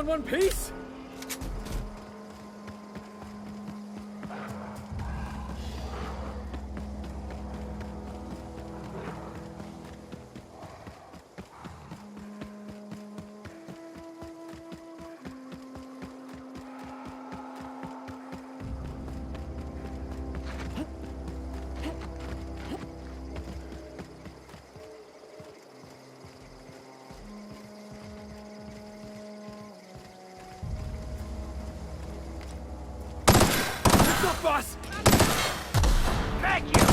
one piece? Boss! Thank you!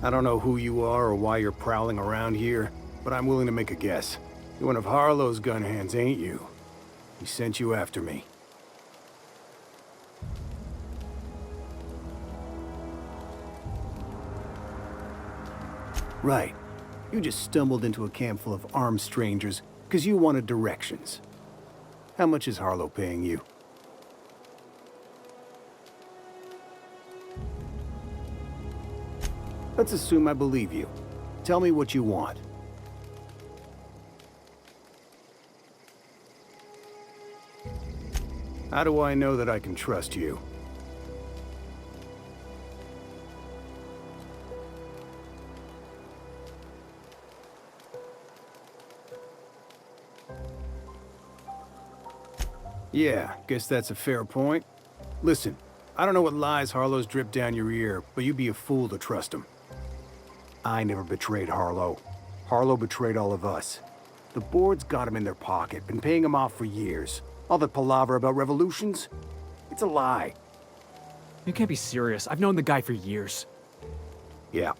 I don't know who you are or why you're prowling around here, but I'm willing to make a guess. You're one of Harlow's gun hands, ain't you? He sent you after me. Right. You just stumbled into a camp full of armed strangers because you wanted directions. How much is Harlow paying you? Let's assume I believe you. Tell me what you want. How do I know that I can trust you? Yeah, guess that's a fair point. Listen, I don't know what lies Harlow's dripped down your ear, but you'd be a fool to trust him. I never betrayed Harlow. Harlow betrayed all of us. The board's got him in their pocket, been paying him off for years. All that palaver about revolutions? It's a lie. You can't be serious. I've known the guy for years. Yeah,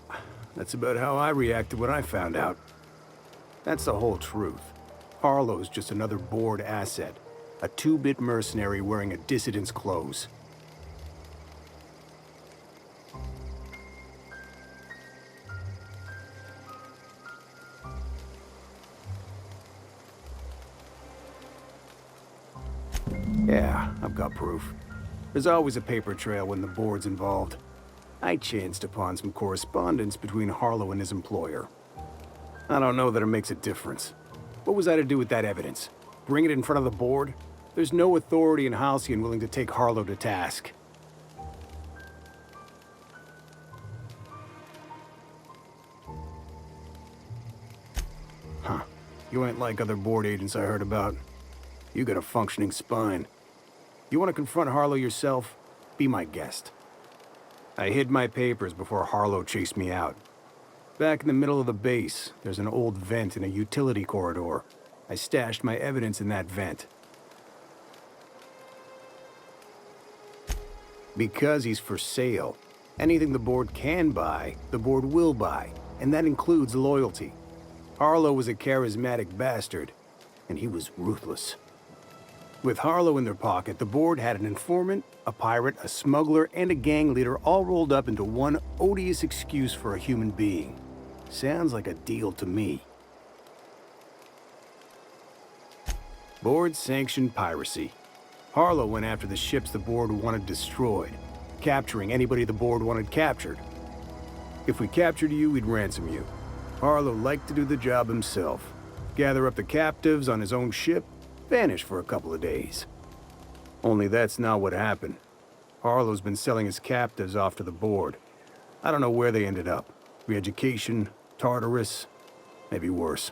that's about how I reacted when I found out. That's the whole truth. Harlow's just another board asset. A two-bit mercenary wearing a dissident's clothes. Yeah, I've got proof. There's always a paper trail when the board's involved. I chanced upon some correspondence between Harlow and his employer. I don't know that it makes a difference. What was I to do with that evidence? Bring it in front of the board? There's no authority in Halcyon willing to take Harlow to task. Huh. You ain't like other board agents I heard about. You got a functioning spine. You want to confront Harlow yourself? Be my guest. I hid my papers before Harlow chased me out. Back in the middle of the base, there's an old vent in a utility corridor. I stashed my evidence in that vent. Because he's for sale. Anything the board can buy, the board will buy, and that includes loyalty. Harlow was a charismatic bastard, and he was ruthless. With Harlow in their pocket, the board had an informant, a pirate, a smuggler, and a gang leader all rolled up into one odious excuse for a human being. Sounds like a deal to me. Board-sanctioned piracy. Harlow went after the ships the board wanted destroyed, capturing anybody the board wanted captured. If we captured you, we'd ransom you. Harlow liked to do the job himself. Gather up the captives on his own ship, vanish for a couple of days. Only that's not what happened. Harlow's been selling his captives off to the board. I don't know where they ended up. Re-education, Tartarus, maybe worse.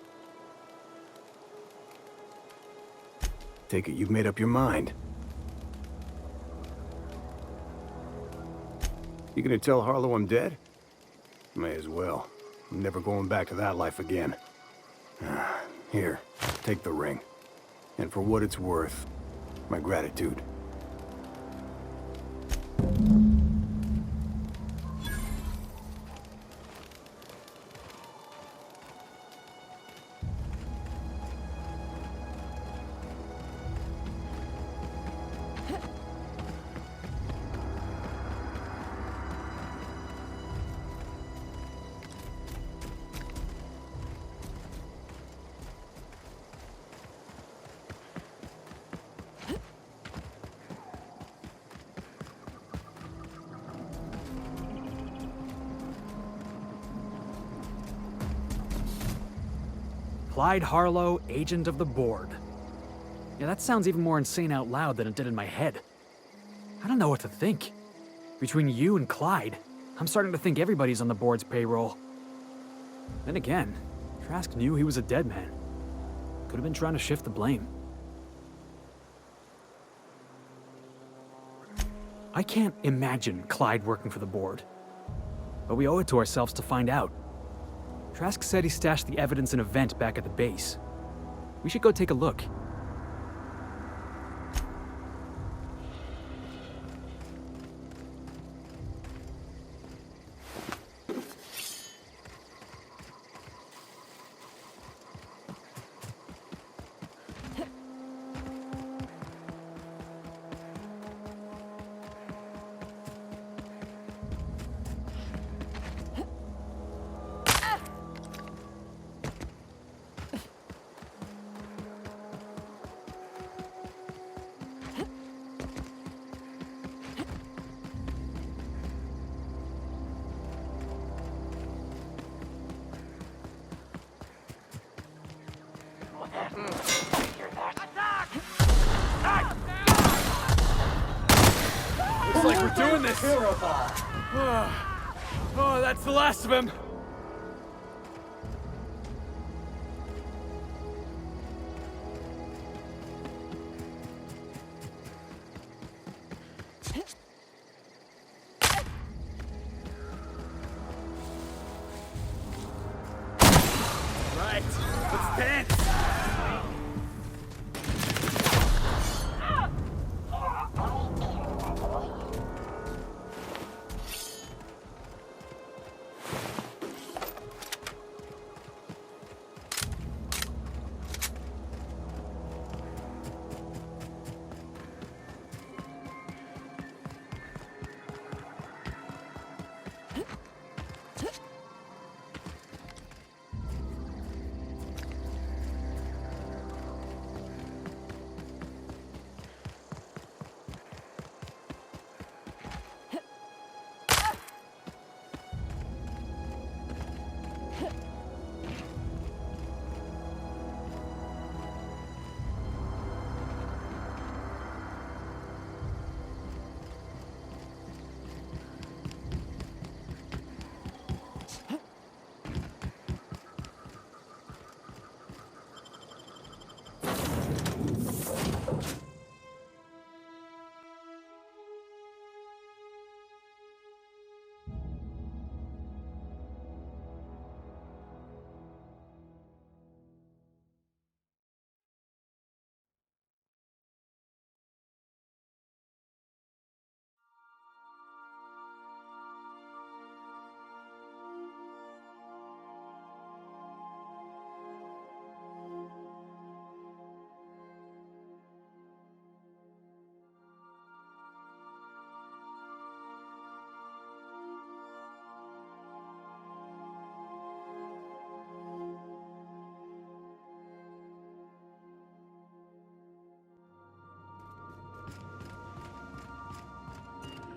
Take it you've made up your mind. You gonna tell Harlow I'm dead? May as well. I'm never going back to that life again. Here, take the ring. And for what it's worth, my gratitude. Clyde Harlow, agent of the board. Yeah, that sounds even more insane out loud than it did in my head. I don't know what to think. Between you and Clyde, I'm starting to think everybody's on the board's payroll. Then again, Trask knew he was a dead man. Could have been trying to shift the blame. I can't imagine Clyde working for the board. But we owe it to ourselves to find out. Trask said he stashed the evidence in a vent back at the base. We should go take a look. Looks like we're doing this! Oh, that's the last of him! Right, let's dance!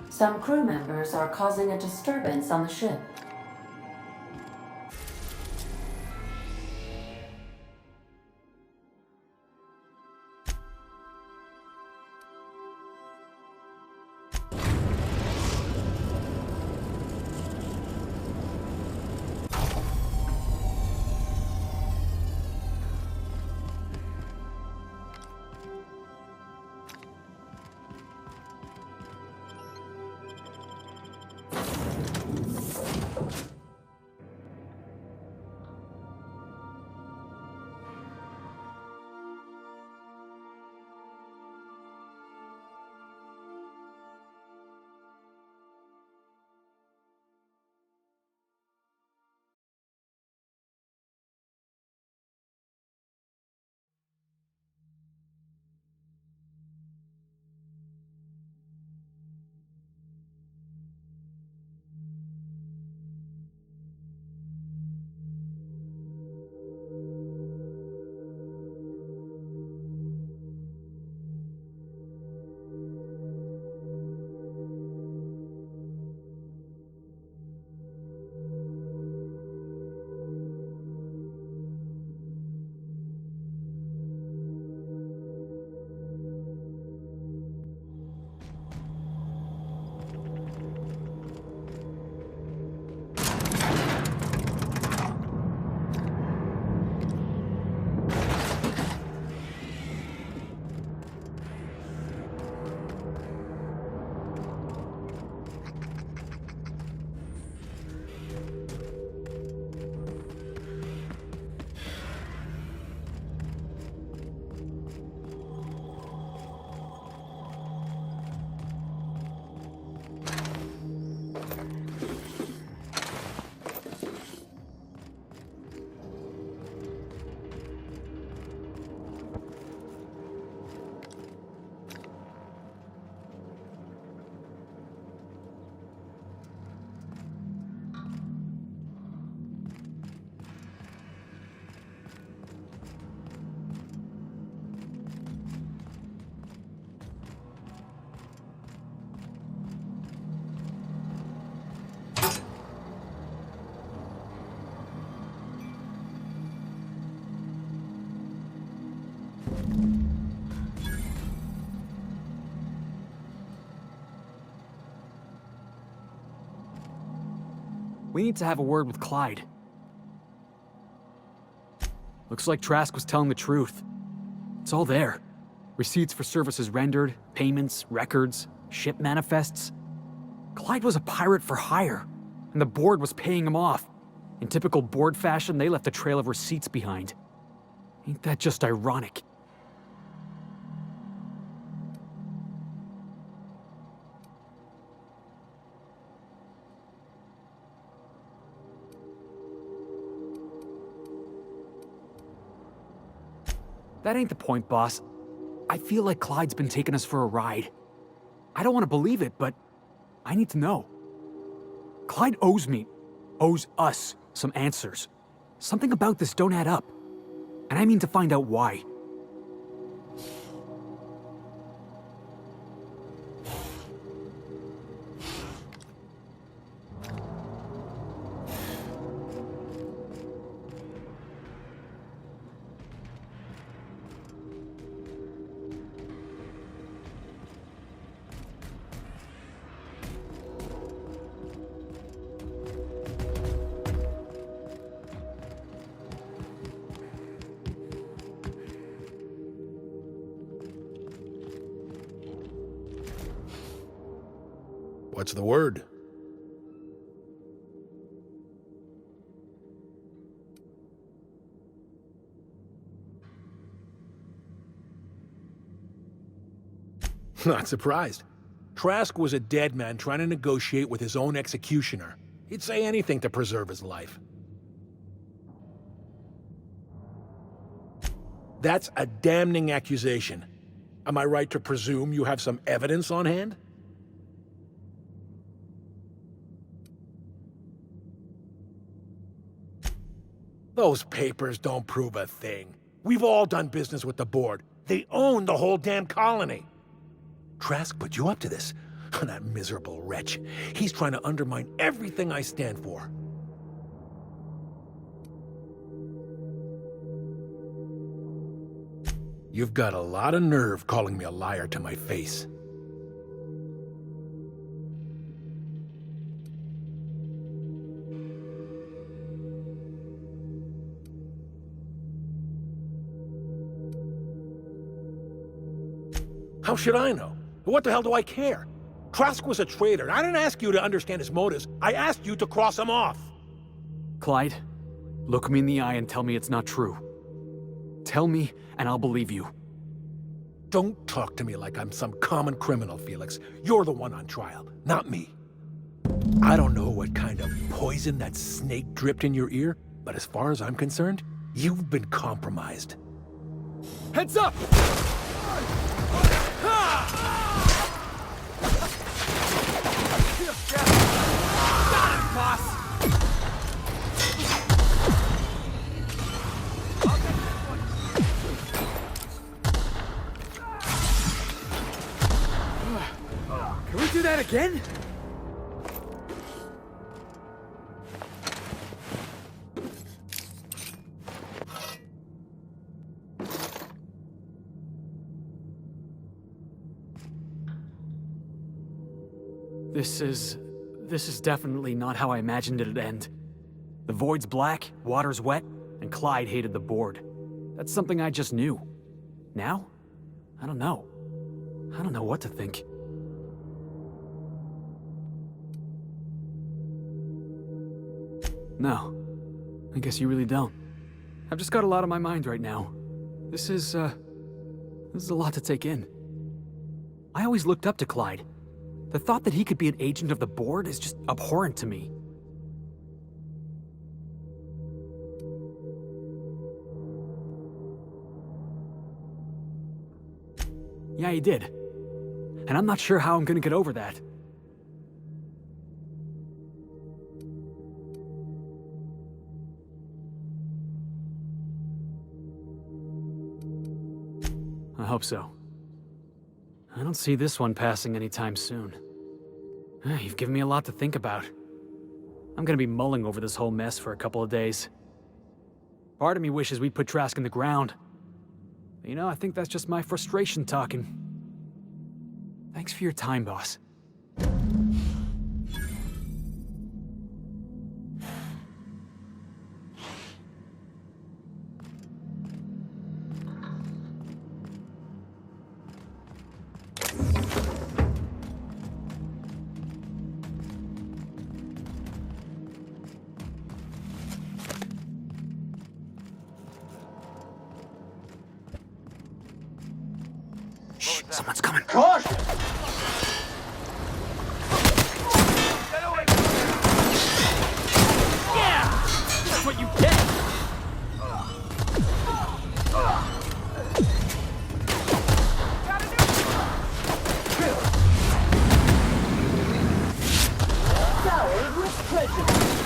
Some crew members are causing a disturbance on the ship. We need to have a word with Clyde. Looks like Trask was telling the truth. It's all there. Receipts for services rendered, payments, records, ship manifests. Clyde was a pirate for hire, and the board was paying him off. In typical board fashion, they left a trail of receipts behind. Ain't that just ironic? That ain't the point, boss. I feel like Clyde's been taking us for a ride. I don't want to believe it, but I need to know. Clyde owes us some answers. Something about this don't add up. And I mean to find out why. What's the word? Not surprised. Trask was a dead man trying to negotiate with his own executioner. He'd say anything to preserve his life. That's a damning accusation. Am I right to presume you have some evidence on hand? Those papers don't prove a thing. We've all done business with the board. They own the whole damn colony. Trask put you up to this. That miserable wretch. He's trying to undermine everything I stand for. You've got a lot of nerve calling me a liar to my face. How should I know? What the hell do I care? Trask was a traitor. I didn't ask you to understand his motives. I asked you to cross him off. Clyde, look me in the eye and tell me it's not true. Tell me, and I'll believe you. Don't talk to me like I'm some common criminal, Felix. You're the one on trial, not me. I don't know what kind of poison that snake dripped in your ear, but as far as I'm concerned, you've been compromised. Heads up! Can we do that again? This is definitely not how I imagined it'd end. The void's black, water's wet, and Clyde hated the board. That's something I just knew. Now? I don't know. I don't know what to think. No. I guess you really don't. I've just got a lot on my mind right now. This is a lot to take in. I always looked up to Clyde. The thought that he could be an agent of the board is just abhorrent to me. Yeah, he did. And I'm not sure how I'm gonna get over that. I hope so. I don't see this one passing anytime soon. You've given me a lot to think about. I'm gonna be mulling over this whole mess for a couple of days. Part of me wishes we'd put Trask in the ground. But, you know, I think that's just my frustration talking. Thanks for your time, boss. Someone's coming. Caution! Yeah! That's what you get! Soured with prejudice.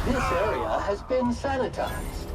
This area has been sanitized.